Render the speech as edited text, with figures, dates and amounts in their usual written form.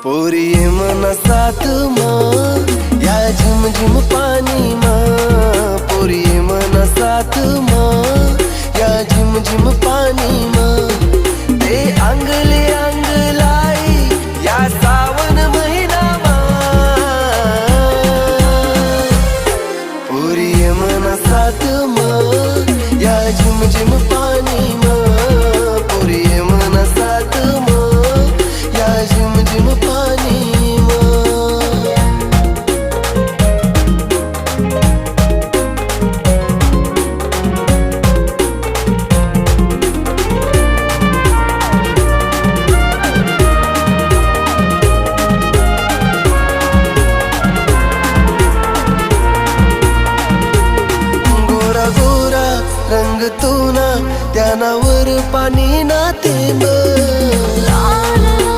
पोरी ये मना साथ माँ या झिम झिम पानी माँ, पोरी ये मना साथ माँ या झिम झिम पानी माँ, ते अंगले अंग लाई या सावन महिना माँ, पोरी ये मना साथ माँ या झिम झिम पानी माँ, पोरी ये मना साथ माँ या झिम झिम पानी माँ। गोरा गोरा रंग तू ना त्यानावर पाणी ना थेंब,